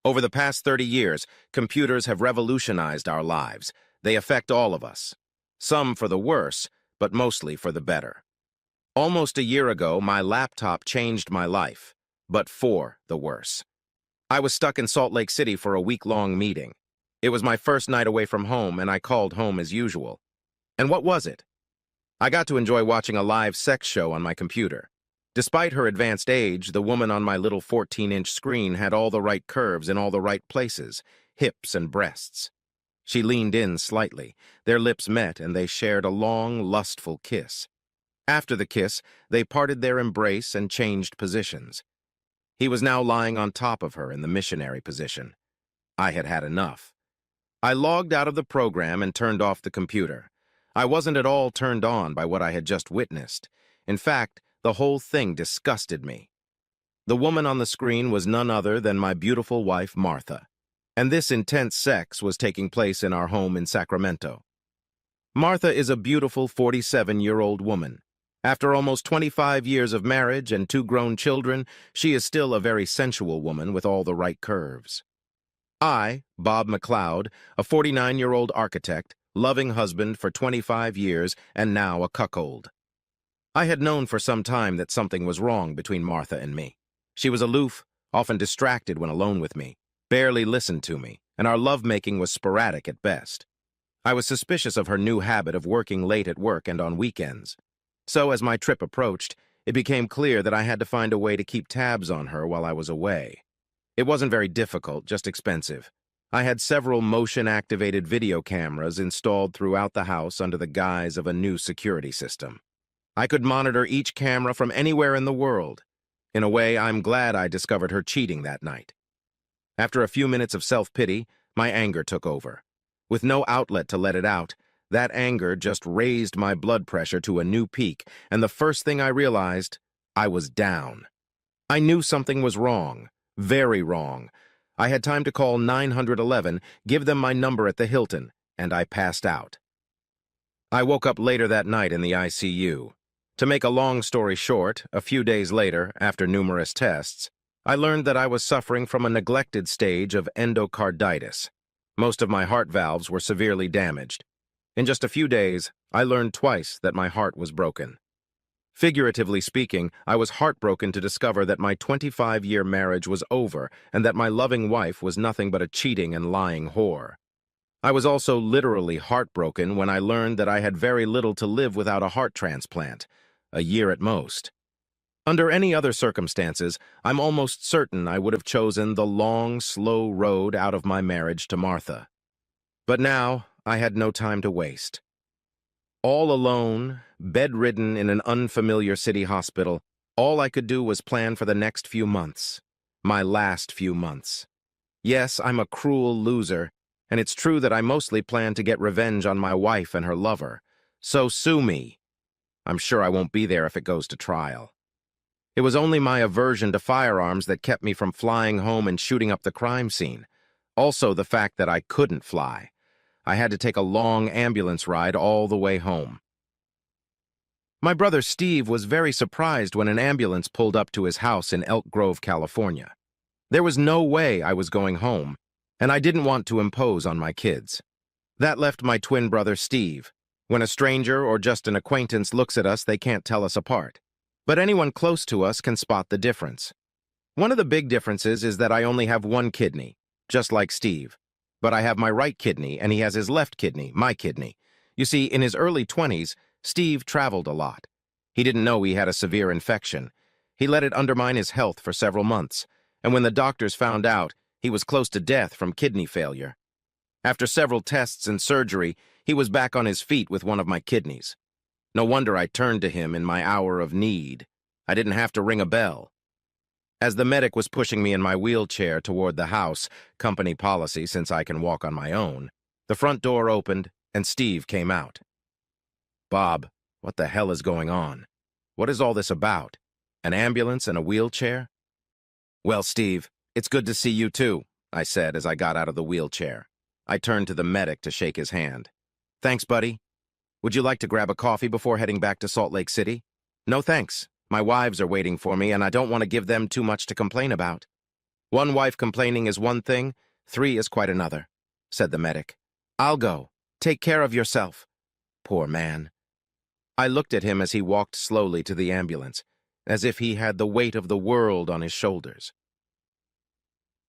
Over the past 30 years, computers have revolutionized our lives. They affect all of us. Some for the worse, but mostly for the better. Almost a year ago, my laptop changed my life, but for the worse. I was stuck in Salt Lake City for a week-long meeting. It was my first night away from home, and I called home as usual. And what was it? I got to enjoy watching a live sex show on my computer. Despite her advanced age, the woman on my little 14-inch screen had all the right curves in all the right places, hips and breasts. She leaned in slightly. Their lips met, and they shared a long, lustful kiss. After the kiss, they parted their embrace and changed positions. He was now lying on top of her in the missionary position. I had had enough. I logged out of the program and turned off the computer. I wasn't at all turned on by what I had just witnessed. In fact, the whole thing disgusted me. The woman on the screen was none other than my beautiful wife, Martha. And this intense sex was taking place in our home in Sacramento. Martha is a beautiful 47-year-old woman. After almost 25 years of marriage and 2 grown children, she is still a very sensual woman with all the right curves. I, Bob McLeod, a 49-year-old architect, loving husband for 25 years, and now a cuckold. I had known for some time that something was wrong between Martha and me. She was aloof, often distracted when alone with me, barely listened to me, and our lovemaking was sporadic at best. I was suspicious of her new habit of working late at work and on weekends. So as my trip approached, it became clear that I had to find a way to keep tabs on her while I was away. It wasn't very difficult, just expensive. I had several motion-activated video cameras installed throughout the house under the guise of a new security system. I could monitor each camera from anywhere in the world. In a way, I'm glad I discovered her cheating that night. After a few minutes of self-pity, my anger took over. With no outlet to let it out, that anger just raised my blood pressure to a new peak, and the first thing I realized, I was down. I knew something was wrong, very wrong. I had time to call 911, give them my number at the Hilton, and I passed out. I woke up later that night in the ICU. To make a long story short, a few days later, after numerous tests, I learned that I was suffering from a neglected stage of endocarditis. Most of my heart valves were severely damaged. In just a few days, I learned twice that my heart was broken. Figuratively speaking, I was heartbroken to discover that my 25-year marriage was over and that my loving wife was nothing but a cheating and lying whore. I was also literally heartbroken when I learned that I had very little to live without a heart transplant, a year at most. Under any other circumstances, I'm almost certain I would have chosen the long, slow road out of my marriage to Martha. But now, I had no time to waste. All alone, bedridden in an unfamiliar city hospital, all I could do was plan for the next few months. My last few months. Yes, I'm a cruel loser, and it's true that I mostly plan to get revenge on my wife and her lover. So sue me. I'm sure I won't be there if it goes to trial. It was only my aversion to firearms that kept me from flying home and shooting up the crime scene. Also the fact that I couldn't fly. I had to take a long ambulance ride all the way home. My brother Steve was very surprised when an ambulance pulled up to his house in Elk Grove, California. There was no way I was going home, and I didn't want to impose on my kids. That left my twin brother Steve. When a stranger or just an acquaintance looks at us, they can't tell us apart. But anyone close to us can spot the difference. One of the big differences is that I only have one kidney, just like Steve. But I have my right kidney, and he has his left kidney, my kidney. You see, in his early 20s, Steve traveled a lot. He didn't know he had a severe infection. He let it undermine his health for several months, and when the doctors found out, he was close to death from kidney failure. After several tests and surgery, he was back on his feet with one of my kidneys. No wonder I turned to him in my hour of need. I didn't have to ring a bell. As the medic was pushing me in my wheelchair toward the house, company policy since I can walk on my own, the front door opened and Steve came out. Bob, what the hell is going on? What is all this about? An ambulance and a wheelchair? Well, Steve, it's good to see you too, I said as I got out of the wheelchair. I turned to the medic to shake his hand. Thanks, buddy. Would you like to grab a coffee before heading back to Salt Lake City? No thanks. My wives are waiting for me, and I don't want to give them too much to complain about. One wife complaining is one thing, three is quite another, said the medic. I'll go. Take care of yourself. Poor man. I looked at him as he walked slowly to the ambulance, as if he had the weight of the world on his shoulders.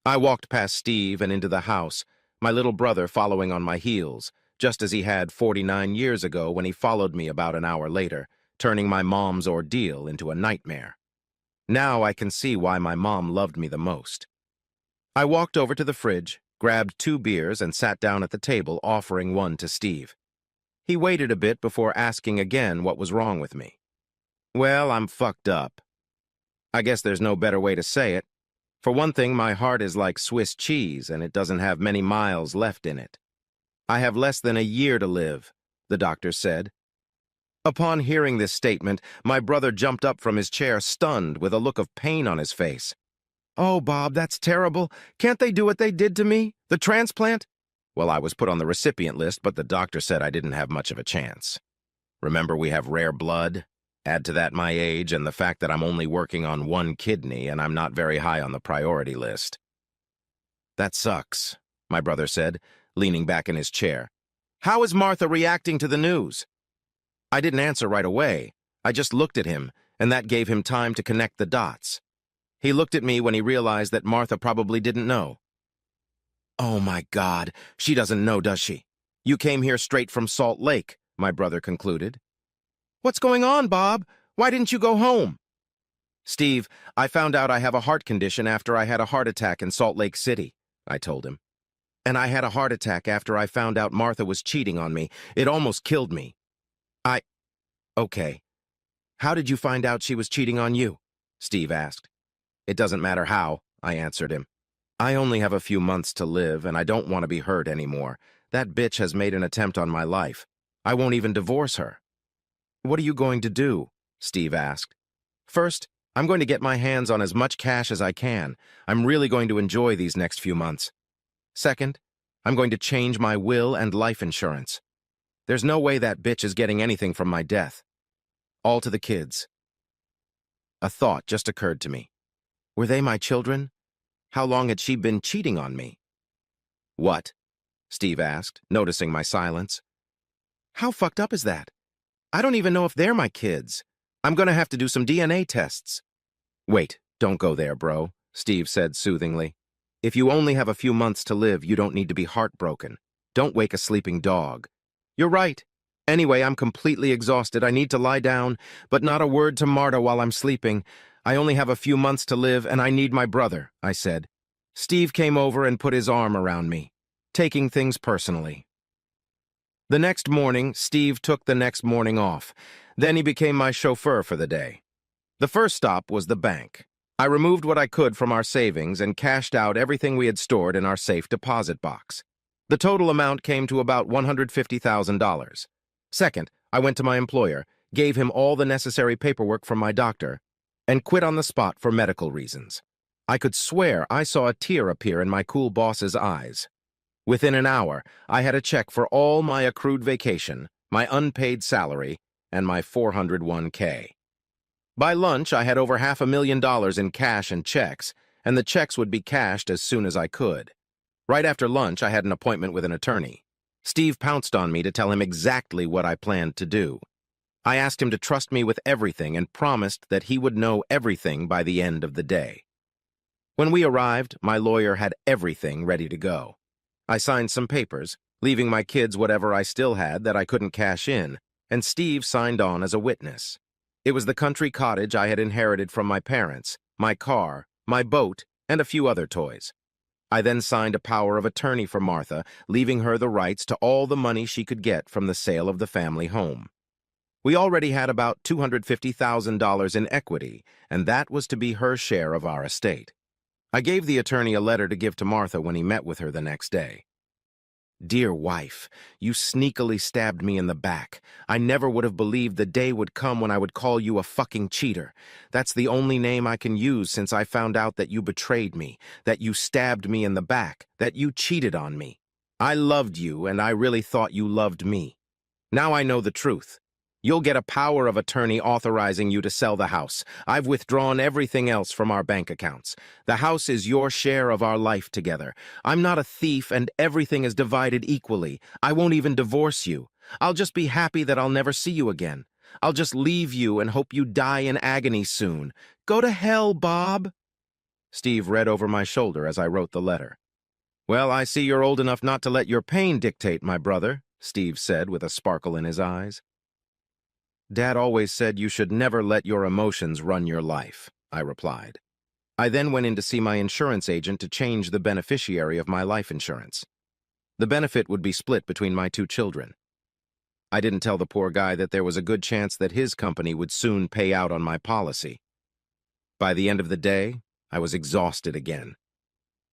I walked past Steve and into the house, my little brother following on my heels, just as he had 49 years ago when he followed me about an hour later, turning my mom's ordeal into a nightmare. Now I can see why my mom loved me the most. I walked over to the fridge, grabbed 2 beers, and sat down at the table, offering one to Steve. He waited a bit before asking again what was wrong with me. Well, I'm fucked up. I guess there's no better way to say it. For one thing, my heart is like Swiss cheese, and it doesn't have many miles left in it. I have less than a year to live, the doctor said. Upon hearing this statement, my brother jumped up from his chair, stunned, with a look of pain on his face. Oh, Bob, that's terrible. Can't they do what they did to me? The transplant? Well, I was put on the recipient list, but the doctor said I didn't have much of a chance. Remember, we have rare blood? Add to that my age and the fact that I'm only working on 1 kidney and I'm not very high on the priority list. That sucks, my brother said, leaning back in his chair. How is Martha reacting to the news? I didn't answer right away. I just looked at him, and that gave him time to connect the dots. He looked at me when he realized that Martha probably didn't know. Oh my God, she doesn't know, does she? You came here straight from Salt Lake, my brother concluded. What's going on, Bob? Why didn't you go home? Steve, I found out I have a heart condition after I had a heart attack in Salt Lake City, I told him. And I had a heart attack after I found out Martha was cheating on me. It almost killed me. Okay. How did you find out she was cheating on you? Steve asked. It doesn't matter how, I answered him. I only have a few months to live, and I don't want to be hurt anymore. That bitch has made an attempt on my life. I won't even divorce her. What are you going to do? Steve asked. First, I'm going to get my hands on as much cash as I can. I'm really going to enjoy these next few months. Second, I'm going to change my will and life insurance. There's no way that bitch is getting anything from my death. All to the kids. A thought just occurred to me. Were they my children? How long had she been cheating on me? What? Steve asked, noticing my silence. How fucked up is that? I don't even know if they're my kids. I'm gonna have to do some DNA tests. Wait, don't go there, bro, Steve said soothingly. If you only have a few months to live, you don't need to be heartbroken. Don't wake a sleeping dog. You're right. Anyway, I'm completely exhausted. I need to lie down, but not a word to Marta while I'm sleeping. I only have a few months to live, and I need my brother, I said. Steve came over and put his arm around me, taking things personally. The next morning, Steve took the next morning off. Then he became my chauffeur for the day. The first stop was the bank. I removed what I could from our savings and cashed out everything we had stored in our safe deposit box. The total amount came to about $150,000. Second, I went to my employer, gave him all the necessary paperwork from my doctor, and quit on the spot for medical reasons. I could swear I saw a tear appear in my cool boss's eyes. Within an hour, I had a check for all my accrued vacation, my unpaid salary, and my 401k. By lunch, I had over $500,000 in cash and checks, and the checks would be cashed as soon as I could. Right after lunch, I had an appointment with an attorney. Steve pounced on me to tell him exactly what I planned to do. I asked him to trust me with everything and promised that he would know everything by the end of the day. When we arrived, my lawyer had everything ready to go. I signed some papers, leaving my kids whatever I still had that I couldn't cash in, and Steve signed on as a witness. It was the country cottage I had inherited from my parents, my car, my boat, and a few other toys. I then signed a power of attorney for Martha, leaving her the rights to all the money she could get from the sale of the family home. We already had about $250,000 in equity, and that was to be her share of our estate. I gave the attorney a letter to give to Martha when he met with her the next day. Dear wife, you sneakily stabbed me in the back. I never would have believed the day would come when I would call you a fucking cheater. That's the only name I can use since I found out that you betrayed me, that you stabbed me in the back, that you cheated on me. I loved you, and I really thought you loved me. Now I know the truth. You'll get a power of attorney authorizing you to sell the house. I've withdrawn everything else from our bank accounts. The house is your share of our life together. I'm not a thief, and everything is divided equally. I won't even divorce you. I'll just be happy that I'll never see you again. I'll just leave you and hope you die in agony soon. Go to hell, Bob." Steve read over my shoulder as I wrote the letter. "Well, I see you're old enough not to let your pain dictate, my brother," Steve said with a sparkle in his eyes. "Dad always said you should never let your emotions run your life," I replied. I then went in to see my insurance agent to change the beneficiary of my life insurance. The benefit would be split between my 2 children. I didn't tell the poor guy that there was a good chance that his company would soon pay out on my policy. By the end of the day, I was exhausted again.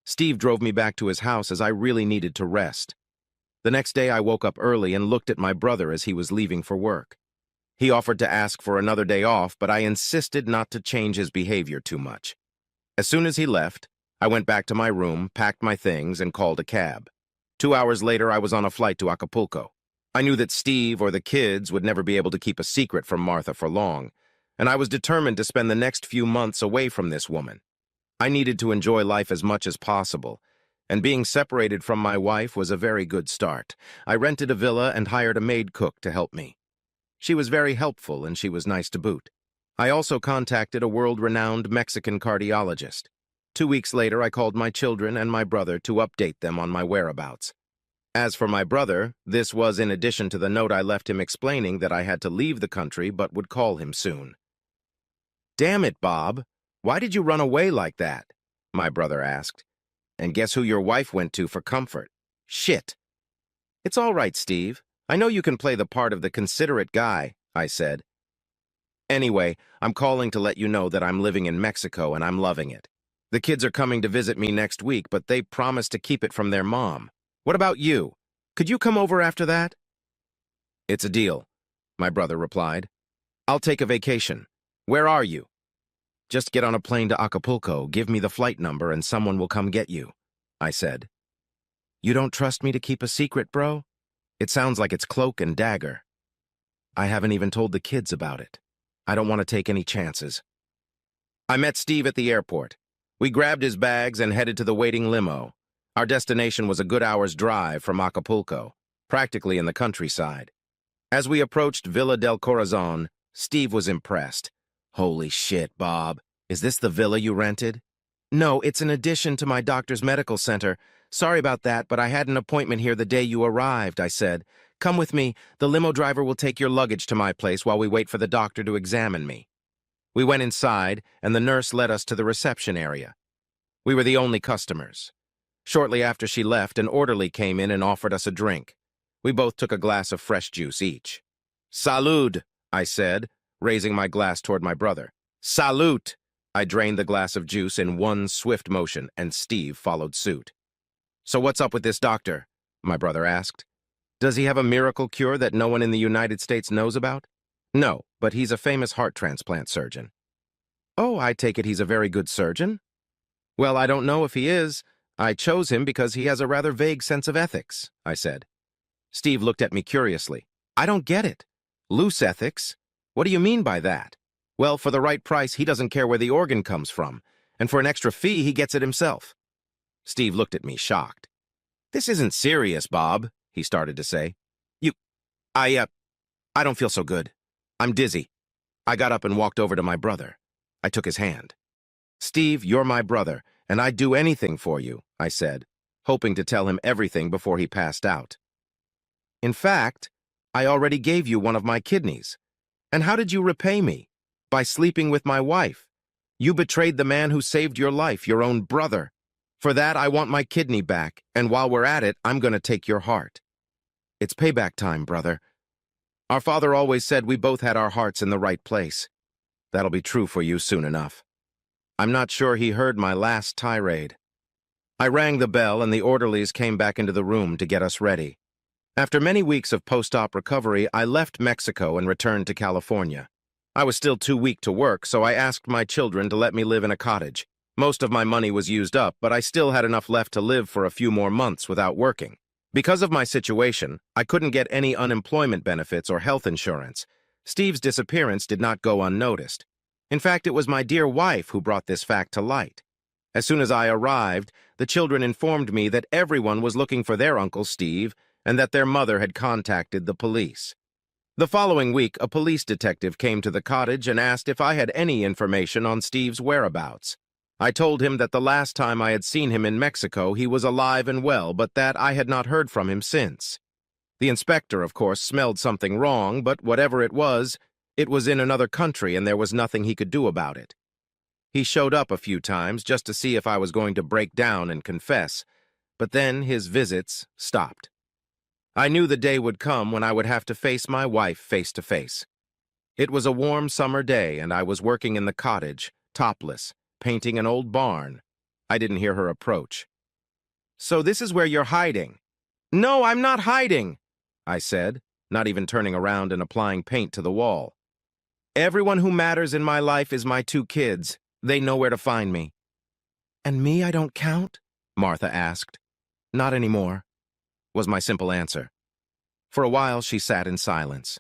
Steve drove me back to his house as I really needed to rest. The next day I woke up early and looked at my brother as he was leaving for work. He offered to ask for another day off, but I insisted not to change his behavior too much. As soon as he left, I went back to my room, packed my things, and called a cab. 2 hours later, I was on a flight to Acapulco. I knew that Steve or the kids would never be able to keep a secret from Martha for long, and I was determined to spend the next few months away from this woman. I needed to enjoy life as much as possible, and being separated from my wife was a very good start. I rented a villa and hired a maid cook to help me. She was very helpful, and she was nice to boot. I also contacted a world-renowned Mexican cardiologist. 2 weeks later, I called my children and my brother to update them on my whereabouts. As for my brother, this was in addition to the note I left him explaining that I had to leave the country but would call him soon. "Damn it, Bob. Why did you run away like that?" my brother asked. "And guess who your wife went to for comfort? Shit." "It's all right, Steve. I know you can play the part of the considerate guy," I said. "Anyway, I'm calling to let you know that I'm living in Mexico and I'm loving it. The kids are coming to visit me next week, but they promised to keep it from their mom. What about you? Could you come over after that?" "It's a deal," my brother replied. "I'll take a vacation. Where are you?" "Just get on a plane to Acapulco, give me the flight number, and someone will come get you," I said. "You don't trust me to keep a secret, bro? It sounds like it's cloak and dagger." "I haven't even told the kids about it. I don't want to take any chances." I met Steve at the airport. We grabbed his bags and headed to the waiting limo. Our destination was a good hour's drive from Acapulco, practically in the countryside. As we approached Villa del Corazon, Steve was impressed. "Holy shit, Bob. Is this the villa you rented?" "No, it's an addition to my doctor's medical center. Sorry about that, but I had an appointment here the day you arrived," I said. "Come with me. The limo driver will take your luggage to my place while we wait for the doctor to examine me." We went inside, and the nurse led us to the reception area. We were the only customers. Shortly after she left, an orderly came in and offered us a drink. We both took a glass of fresh juice each. "Salud," I said, raising my glass toward my brother. "Salute!" I drained the glass of juice in one swift motion, and Steve followed suit. "So what's up with this doctor?" my brother asked. "Does he have a miracle cure that no one in the United States knows about?" "No, but he's a famous heart transplant surgeon." "Oh, I take it he's a very good surgeon?" "Well, I don't know if he is. I chose him because he has a rather vague sense of ethics," I said. Steve looked at me curiously. "I don't get it. Loose ethics? What do you mean by that?" "Well, for the right price, he doesn't care where the organ comes from, and for an extra fee, he gets it himself." Steve looked at me, shocked. "This isn't serious, Bob," he started to say. I don't feel so good. I'm dizzy." I got up and walked over to my brother. I took his hand. "Steve, you're my brother, and I'd do anything for you," I said, hoping to tell him everything before he passed out. "In fact, I already gave you one of my kidneys. And how did you repay me? By sleeping with my wife. You betrayed the man who saved your life, your own brother. For that, I want my kidney back, and while we're at it, I'm going to take your heart. It's payback time, brother. Our father always said we both had our hearts in the right place. That'll be true for you soon enough." I'm not sure he heard my last tirade. I rang the bell, and the orderlies came back into the room to get us ready. After many weeks of post-op recovery, I left Mexico and returned to California. I was still too weak to work, so I asked my children to let me live in a cottage. Most of my money was used up, but I still had enough left to live for a few more months without working. Because of my situation, I couldn't get any unemployment benefits or health insurance, Steve's disappearance did not go unnoticed. In fact, it was my dear wife who brought this fact to light. As soon as I arrived, the children informed me that everyone was looking for their Uncle Steve and that their mother had contacted the police. The following week, a police detective came to the cottage and asked if I had any information on Steve's whereabouts. I told him that the last time I had seen him in Mexico, he was alive and well, but that I had not heard from him since. The inspector, of course, smelled something wrong, but whatever it was in another country and there was nothing he could do about it. He showed up a few times just to see if I was going to break down and confess, but then his visits stopped. I knew the day would come when I would have to face my wife face to face. It was a warm summer day and I was working in the cottage, topless, painting an old barn. I didn't hear her approach. "So this is where you're hiding." "No, I'm not hiding," I said, not even turning around and applying paint to the wall. "Everyone who matters in my life is my 2 kids. They know where to find me." "And me, I don't count?" Martha asked. "Not anymore," was my simple answer. For a while, she sat in silence.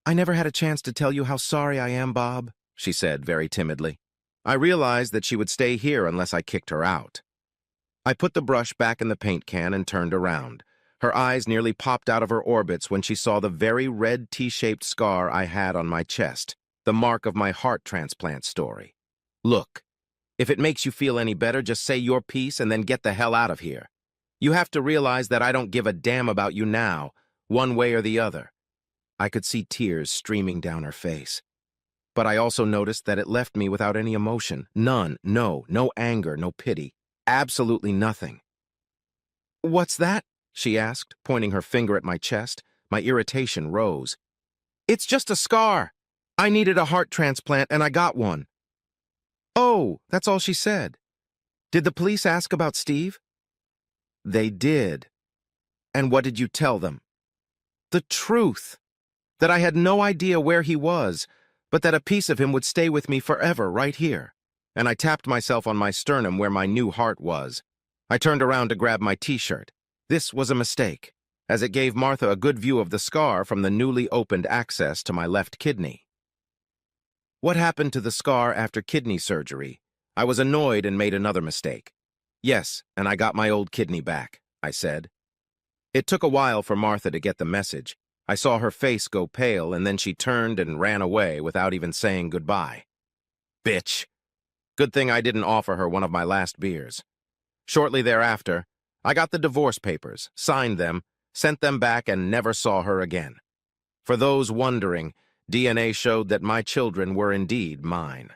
"I never had a chance to tell you how sorry I am, Bob," she said very timidly. I realized that she would stay here unless I kicked her out. I put the brush back in the paint can and turned around. Her eyes nearly popped out of her orbits when she saw the very red T-shaped scar I had on my chest, the mark of my heart transplant story. "Look, if it makes you feel any better, just say your piece and then get the hell out of here. You have to realize that I don't give a damn about you now, one way or the other." I could see tears streaming down her face. But I also noticed that it left me without any emotion. None, no anger, no pity. Absolutely nothing. "What's that?" she asked, pointing her finger at my chest. My irritation rose. "It's just a scar. I needed a heart transplant and I got one." "Oh, that's all she said. Did the police ask about Steve?" "They did." "And what did you tell them?" "The truth. That I had no idea where he was, but that a piece of him would stay with me forever right here." And I tapped myself on my sternum where my new heart was. I turned around to grab my T-shirt. This was a mistake, as it gave Martha a good view of the scar from the newly opened access to my left kidney. What happened to the scar after kidney surgery? I was annoyed and made another mistake. "Yes, and I got my old kidney back," I said. It took a while for Martha to get the message. I saw her face go pale, and then she turned and ran away without even saying goodbye. Bitch. Good thing I didn't offer her one of my last beers. Shortly thereafter, I got the divorce papers, signed them, sent them back, and never saw her again. For those wondering, DNA showed that my children were indeed mine.